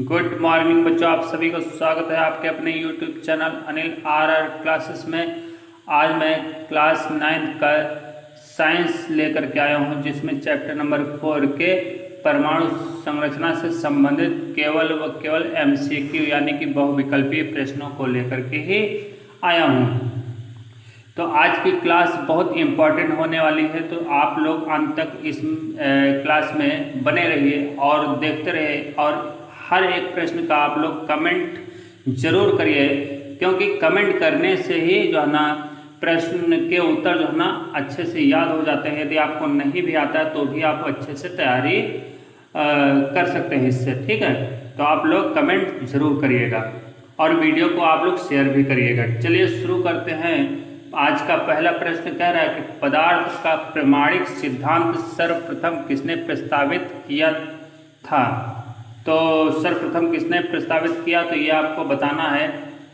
Good morning बच्चों, आप सभी को स्वागत है आपके अपने YouTube channel Anil R classes में। आज मैं क्लास 9 का साइंस लेकर के आया हूं, जिसमें चैप्टर नंबर 4 के परमाणु संरचना से संबंधित केवल व केवल MCQ यानी कि बहुविकल्पीय प्रश्नों को लेकर के ही आया हूं। तो आज की क्लास बहुत इम्पॉर्टेंट होने वाली है, तो आप लोग अंत तक इस क्लास में बने रहिए और देखते रहिए और हर एक प्रश्न का आप लोग कमेंट जरूर करिए, क्योंकि कमेंट करने से ही जो है ना प्रश्न के उत्तर जो है ना अच्छे से याद हो जाते हैं। यदि आपको नहीं भी आता है तो भी आप अच्छे से तैयारी कर सकते हैं इससे। ठीक है, तो आप लोग कमेंट जरूर करिएगा और वीडियो को आप लोग शेयर भी करिएगा। चलिए शुरू करते हैं। आज का पहला प्रश्न कह रहा है कि पदार्थ का प्रमाणिक सिद्धांत सर्वप्रथम किसने प्रस्तावित किया था। तो सर्वप्रथम किसने प्रस्तावित किया, तो ये आपको बताना है।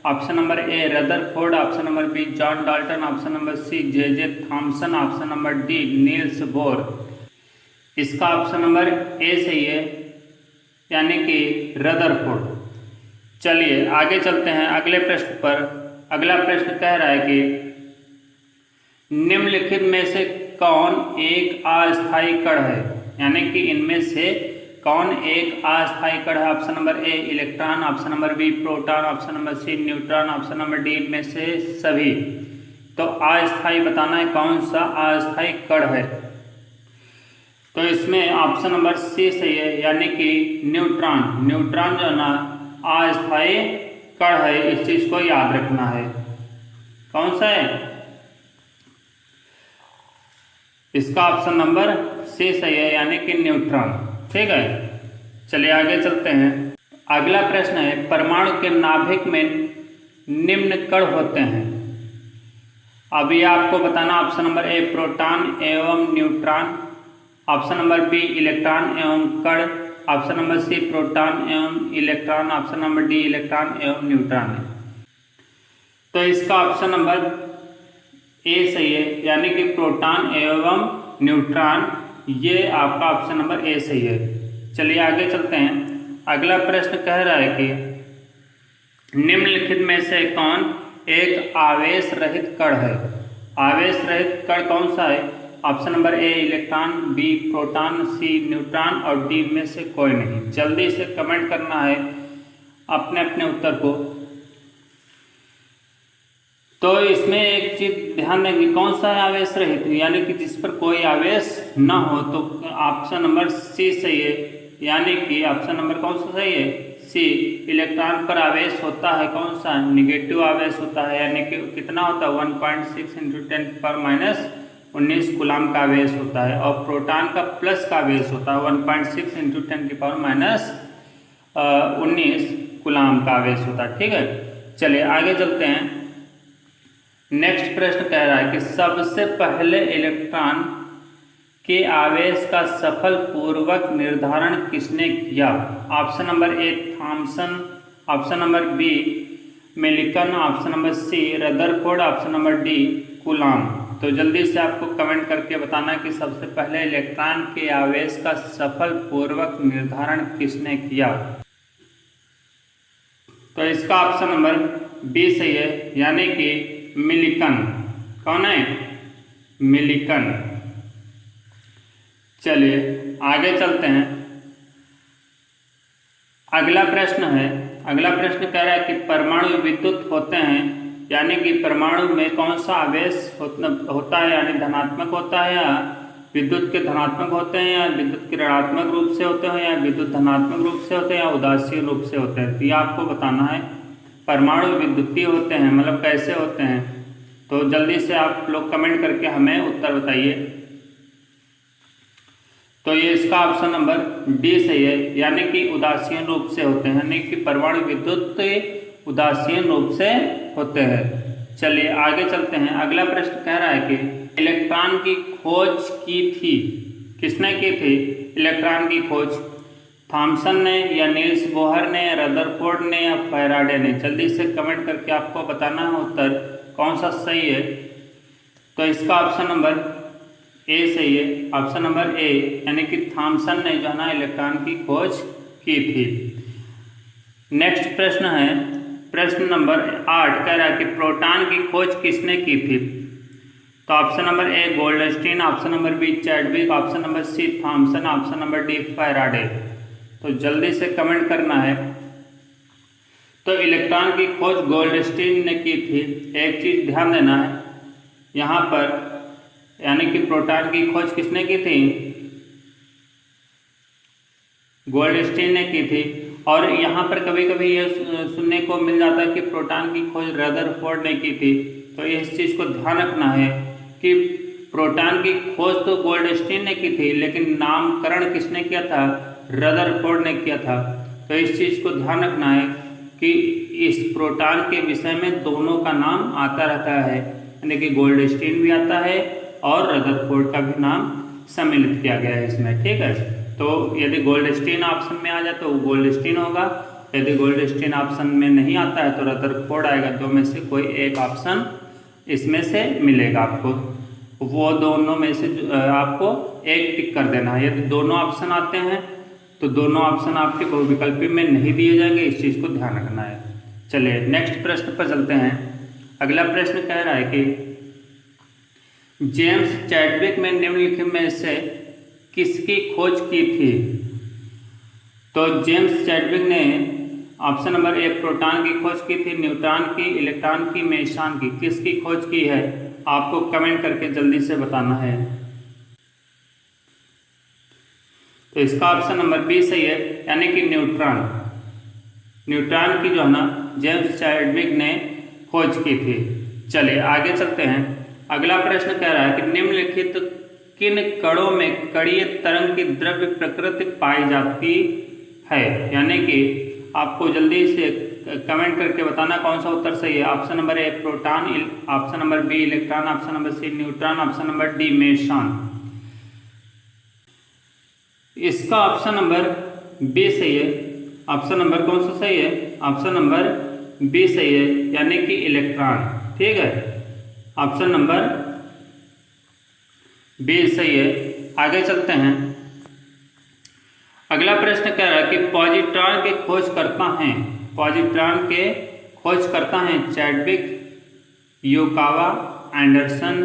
Option number A Rutherford, option number B John Dalton, option number C J Thomson, option number D Niels Bohr. इसका ऑप्शन नंबर ए सही है, यानी कि रदरफोर्ड। चलिए आगे चलते हैं अगले प्रश्न पर। अगला प्रश्न कह रहा है कि निम्नलिखित में से कौन एक अस्थायी कण है, यानी कि इनमें से कौन एक अस्थायी कण है। Option number A electron, option number B proton, option number C neutron, option number D इनमें से सभी। तो अस्थायी बताना है कौन सा अस्थायी कण है। तो इसमें ऑप्शन नंबर सी सही है, यानी कि न्यूट्रॉन। न्यूट्रॉन जो है ना अस्थायी कण है, इस चीज को याद रखना है। कौन सा है इसका ऑप्शन नंबर सी सही है, यानी कि न्यूट्रॉन। ठीक है, चलिए आगे चलते हैं। अगला प्रश्न है परमाणु के नाभिक में निम्न कण होते हैं। अभी आपको बताना ऑप्शन नंबर ए प्रोटॉन एवं neutron, option number B electron एवं कण, ऑप्शन नंबर सी प्रोटॉन एवं electron, option number D electron एवं न्यूट्रॉन है। तो इसका ऑप्शन नंबर ए सही है, यानी कि प्रोटॉन एवं न्यूट्रॉन, ये आपका ऑप्शन नंबर ए सही है। चलिए आगे चलते हैं। अगला प्रश्न कह रहा है कि निम्नलिखित में से कौन एक आवेश रहित कण है। आवेश रहित कण कौन सा है। Option number A electron, B proton, C neutron और डी में से कोई नहीं। जल्दी से कमेंट करना है अपने अपने उत्तर को। तो इसमें एक चीज ध्यान दें कि कौन सा है आवेश रहित, यानी कि जिस पर कोई आवेश ना हो। तो ऑप्शन नंबर सी सही है, यानी कि ऑप्शन नंबर कौन सा सही है, सी। इलेक्ट्रॉन पर आवेश होता है कौन सा, निगेटिव आवेश होता है, यानी कि कितना होता है 1.6 × 10⁻⁻19 कूलाम का आवेश होता है। और प्रोटॉन का प्लस का आवेश होता है 1.6 × 10⁻⁻19 कूलाम का आवेश होता है। ठीक है, चलिए आगे चलते हैं। नेक्स्ट प्रश्न कह रहा है कि सबसे पहले इलेक्ट्रॉन के आवेश का सफल पूर्वक निर्धारण किसने किया। Option number A Thomson, option number B Milton, option number C Rutherford, option number D Coulomb. तो जल्दी से आपको कमेंट करके बताना है कि सबसे पहले इलेक्ट्रॉन के आवेश का सफल पूर्वक निर्धारण किसने किया। तो इसका ऑप्शन नंबर बी सही है, यानी कि मिल्टन। कौन है, मिल्टन। चलिए आगे चलते हैं। अगला प्रश्न कह रहा है कि परमाणु विद्युत होते हैं, यानी कि परमाणु में कौन सा आवेश होता है, यानी धनात्मक होता है या विद्युत के धनात्मक होते हैं, या विद्युत के ऋणात्मक रूप से होते हैं, या विद्युत धनात्मक रूप से होते हैं, या उदासीन रूप से होते हैं। तो ये आपको बताना है। परमाणु विद्युतीय होते हैं मतलब कैसे होते हैं, तो जल्दी से आप लोग कमेंट करके हमें उत्तर बताइए। तो ये इसका ऑप्शन नंबर डी सही है, यानी कि उदासीन रूप से होते हैं, यानी कि परमाणु विद्युत उदासीन रूप से होते हैं। चलिए आगे चलते हैं। अगला प्रश्न कह रहा है कि इलेक्ट्रॉन की खोज की थी, किसने की थी इलेक्ट्रॉन की खोज, थॉमसन ने या नील्स बोहर ने, रदरफोर्ड ने या फैराडे ने। जल्दी से कमेंट करके आपको बताना है उत्तर कौन सा सही है। तो इसका ऑप्शन नंबर ए सही है, ऑप्शन नंबर ए, यानी कि थॉमसन ने जो है ना इलेक्ट्रॉन की खोज की थी। नेक्स्ट प्रश्न है प्रश्न नंबर 8, कह रहा है कि प्रोटॉन की खोज किसने की थी। तो option number A Goldstein, option number B Chadwick, option number C Thomson, option number D Faraday. तो जल्दी से कमेंट करना है। तो इलेक्ट्रॉन की खोज गोल्डस्टीन ने की थी। एक चीज ध्यान देना है यहाँ पर, यानी कि प्रोटॉन की खोज किसने की थी, गोल्डस्टीन ने की थी। और यहाँ पर कभी कभी ये सुनने को मिल जाता है कि प्रोटॉन की खोज रदरफोर्ड ने की थी। तो इस चीज़ को ध्यान रखना है कि प्रोटॉन की खोज तो गोल्डस्टीन ने की थी, लेकिन नामकरण किसने किया था, रदरफोर्ड ने किया था। तो इस चीज़ को ध्यान रखना है कि इस प्रोटॉन के विषय में दोनों का नाम आता रहता है, यानी कि गोल्डस्टीन भी आता है और रदरफोर्ड का भी नाम सम्मिलित किया गया है इसमें, ठीक है। तो यदि गोल्डस्टीन ऑप्शन में आ जाए तो गोल्डस्टीन होगा, यदि गोल्डस्टीन ऑप्शन में नहीं आता है तो रदरफोर्ड आएगा। दो में से कोई एक ऑप्शन इसमें से मिलेगा आपको, वो दोनों में से आपको एक टिक कर देना है। यदि दोनों ऑप्शन आते हैं तो दोनों ऑप्शन आपके बहुविकल्पी में नहीं दिए जाएंगे, इस चीज़ को ध्यान रखना है। चलिए नेक्स्ट प्रश्न पर चलते हैं। अगला प्रश्न कह रहा है कि जेम्स चैडविक में निम्नलिखित में से किसकी खोज की थी। तो जेम्स चैडविक ने ऑप्शन नंबर ए प्रोटॉन की खोज की थी, न्यूट्रॉन की, इलेक्ट्रॉन की, मेसॉन की। किसकी खोज की है आपको कमेंट करके जल्दी से बताना है। तो इसका ऑप्शन नंबर बी सही है, यानी कि न्यूट्रॉन। न्यूट्रॉन की जो है ना जेम्स चैडविक ने खोज की थी। चलिए आगे चलते हैं। अगला प्रश्न कह रहा है कि निम्नलिखित किन कणों में कणीय तरंग की द्रव्य प्रकृति पाई जाती है, यानी कि आपको जल्दी से कमेंट करके बताना कौन सा उत्तर सही है। Option number A proton, option number B electron, option number C neutron, option number D meson. इसका ऑप्शन नंबर बी सही है। ऑप्शन नंबर कौन सा सही है, ऑप्शन नंबर बी सही है, यानी कि इलेक्ट्रॉन, ठीक है। ऑप्शन नंबर बी सही है। आगे चलते हैं। अगला प्रश्न कह रहा है कि पॉजिट्रॉन के खोज करता है, पॉजिट्रॉन के खोज करता है चैडविक, युकावा, एंडरसन,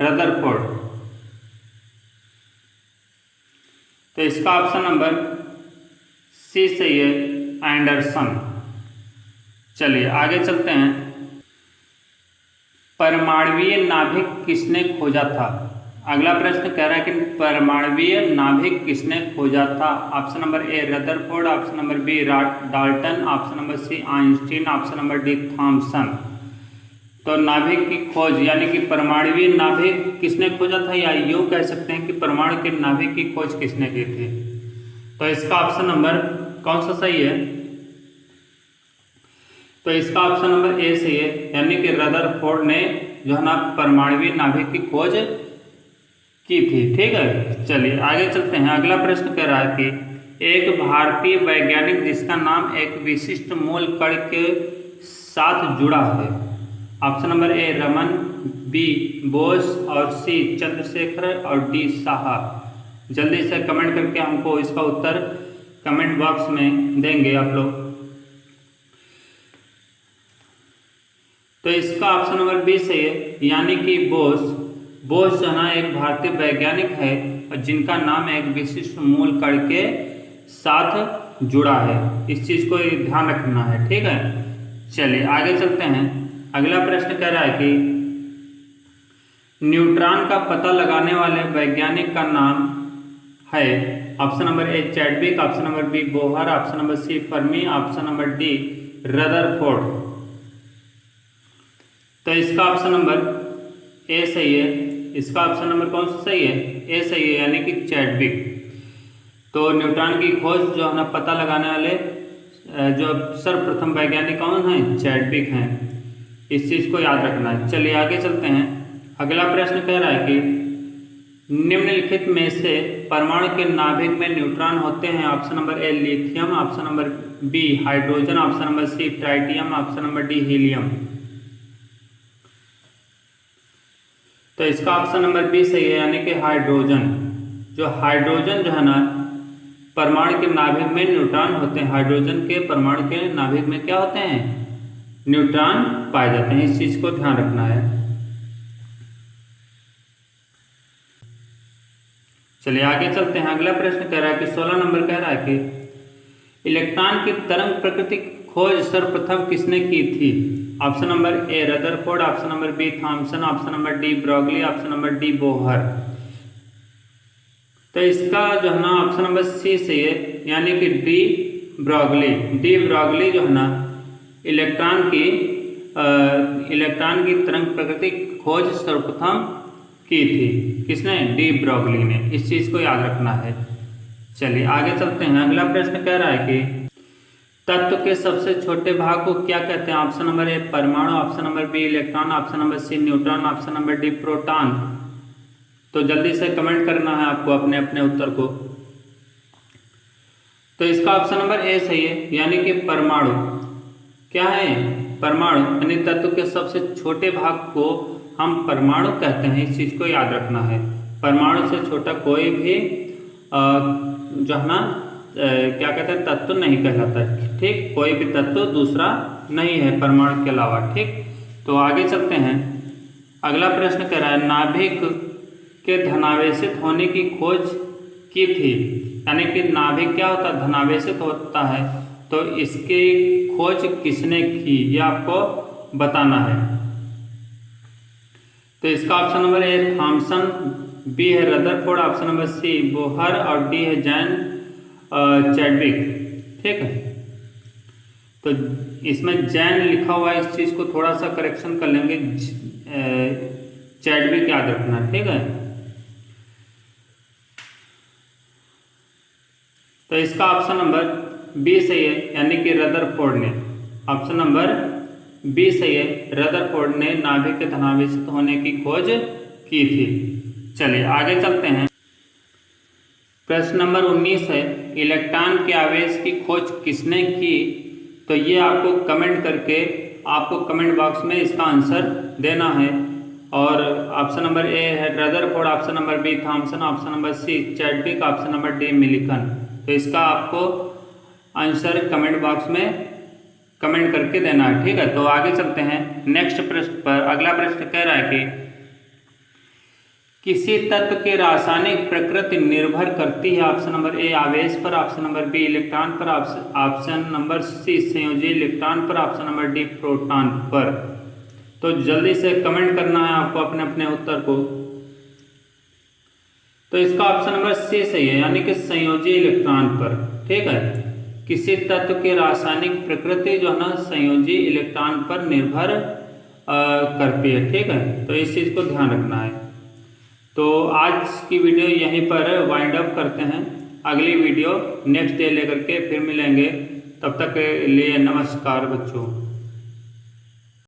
रदरफोर्ड। तो इसका ऑप्शन नंबर सी सही है, एंडरसन। चलिए आगे चलते हैं। परमाणुवीय नाभिक किसने खोजा था। अगला प्रश्न कह रहा है कि परमाणुवीय नाभिक किसने खोजा था। Option number A Rutherford, option number B Dalton, option number C Einstein, option number D Thomson. तो नाभिक की खोज यानी कि परमाणुवीय नाभिक किसने खोजा था, या यूं कह सकते हैं कि परमाणु के नाभिक की खोज किसने की थी। तो इसका ऑप्शन नंबर कौन सा सही है, तो इसका ऑप्शन नंबर ए सही है, यानी कि रदरफोर्ड ने जो है ना परमाणुवीय नाभिक की खोज की थी, ठीक है। चलिए आगे चलते हैं। अगला प्रश्न कह रहा है कि एक भारतीय वैज्ञानिक जिसका नाम एक विशिष्ट मूल कण के साथ जुड़ा है। Option number A Raman, B Bose और सी चंद्रशेखर और डी साहा। जल्दी से कमेंट करके हमको इसका उत्तर कमेंट बॉक्स में देंगे आप लोग। तो इसका ऑप्शन नंबर बी सही है, यानी कि बोस। बोस जो है एक भारतीय वैज्ञानिक है और जिनका नाम एक विशिष्ट मूल कण के साथ जुड़ा है। इस चीज को ध्यान रखना है, ठीक है। चलिए आगे चलते हैं। अगला प्रश्न कह रहा है कि न्यूट्रॉन का पता लगाने वाले वैज्ञानिक का नाम है। Option number A Chadwick, option number B Bohr, option number C Fermi, option number D Rutherford. तो इसका ऑप्शन नंबर ए सही है। इसका ऑप्शन नंबर कौन सा सही है, ए सही है, यानी कि चैडविक। तो न्यूट्रॉन की खोज जो है ना पता लगाने वाले जो सर्वप्रथम वैज्ञानिक कौन हैं, चैडविक हैं। इस चीज को याद रखना है। चलिए आगे चलते हैं। अगला प्रश्न कह रहा है कि निम्नलिखित में से परमाणु के नाभिक में न्यूट्रॉन होते हैं। Option number A lithium, option number B hydrogen, option number C tritium, option number D helium. तो इसका ऑप्शन नंबर बी सही है, यानी कि हाइड्रोजन। जो हाइड्रोजन जो है ना परमाणु के नाभिक में न्यूट्रॉन होते हैं। हाइड्रोजन के परमाणु के नाभिक में क्या होते हैं? न्यूट्रॉन पाए जाते हैं। इस चीज को ध्यान रखना है। चलिए आगे चलते हैं। अगला प्रश्न कह रहा है कि 16 नंबर कह रहा है कि इलेक्ट्रॉन की तरंग प्रकृति की खोज सर्वप्रथम किसने की थी? Option number A Rutherford, option number B Thomson, option number de Broglie, option number D Bohr. तो इसका जो है ना ऑप्शन नंबर सी सही है, यानी कि डी ब्रोगली। डी ब्रोगली जो है ना इलेक्ट्रॉन की तरंग प्रकृति की खोज सर्वप्रथम की थी। किसने? डी ब्रोगली ने। इस चीज को याद रखना है। चलिए आगे चलते हैं। अगला प्रश्न कह रहा है कि तत्व के सबसे छोटे भाग को क्या कहते हैं? ऑप्शन नंबर ए परमाणु, option number B electron, option number C neutron, option number D proton. तो जल्दी से कमेंट करना है आपको अपने अपने उत्तर को। तो इसका ऑप्शन नंबर ए सही है, यानी कि परमाणु। क्या है? परमाणु, यानी तत्व के सबसे छोटे भाग को हम परमाणु कहते हैं। इस चीज को याद रखना है। परमाणु से छोटा कोई भी जो है ना क्या कहते हैं तत्व नहीं कहलाता है। ठीक, कोई भी तत्व दूसरा नहीं है परमाणु के अलावा। ठीक, तो आगे चलते हैं। अगला प्रश्न कह रहा है नाभिक के धनावेशित होने की खोज की थी। यानी कि नाभिक क्या होता है? धनावेशित होता है। तो इसकी खोज किसने की, यह आपको बताना है। तो इसका option number A Thomson, B है Rutherford, option number C Bohr और डी है जैन चैडविक। ठीक है, तो इसमें जैन लिखा हुआ है, इस चीज को थोड़ा सा करेक्शन कर लेंगे। चैडविक याद रखना। ठीक है, तो इसका ऑप्शन नंबर बी सही है, यानी कि रदरफोर्ड ने। ऑप्शन नंबर बी सही है, रदरफोर्ड ने नाभिक के धनावेशित होने की खोज की थी। चलिए आगे चलते हैं। प्रश्न नंबर 19 है इलेक्ट्रॉन के आवेश की खोज किसने की? तो ये आपको कमेंट करके आपको कमेंट बॉक्स में इसका आंसर देना है। और ऑप्शन नंबर ए है Rutherford, option number B Thomson, option number C Chadwick, option number D Millikan. तो इसका आपको आंसर कमेंट बॉक्स में कमेंट करके देना है। ठीक है, तो आगे चलते हैं नेक्स्ट प्रश्न पर। अगला प्रश्न कह रहा है कि किसी तत्व के रासायनिक प्रकृति निर्भर करती है। ऑप्शन नंबर ए आवेश पर, ऑप्शन नंबर बी इलेक्ट्रॉन पर, ऑप्शन नंबर सी संयोजी इलेक्ट्रॉन पर, ऑप्शन नंबर डी प्रोटॉन पर। तो जल्दी से कमेंट करना है आपको अपने अपने उत्तर को। तो इसका ऑप्शन नंबर सी सही है, यानी कि संयोजी इलेक्ट्रॉन पर। ठीक है, किसी तत्व के रासायनिक प्रकृति जो है ना संयोजी इलेक्ट्रॉन पर निर्भर करती है। ठीक है, तो इस चीज को ध्यान रखना है। तो आज की वीडियो यहीं पर वाइंड अप करते हैं। अगली वीडियो नेक्स्ट डे लेकर के फिर मिलेंगे। तब तक के लिए नमस्कार बच्चों।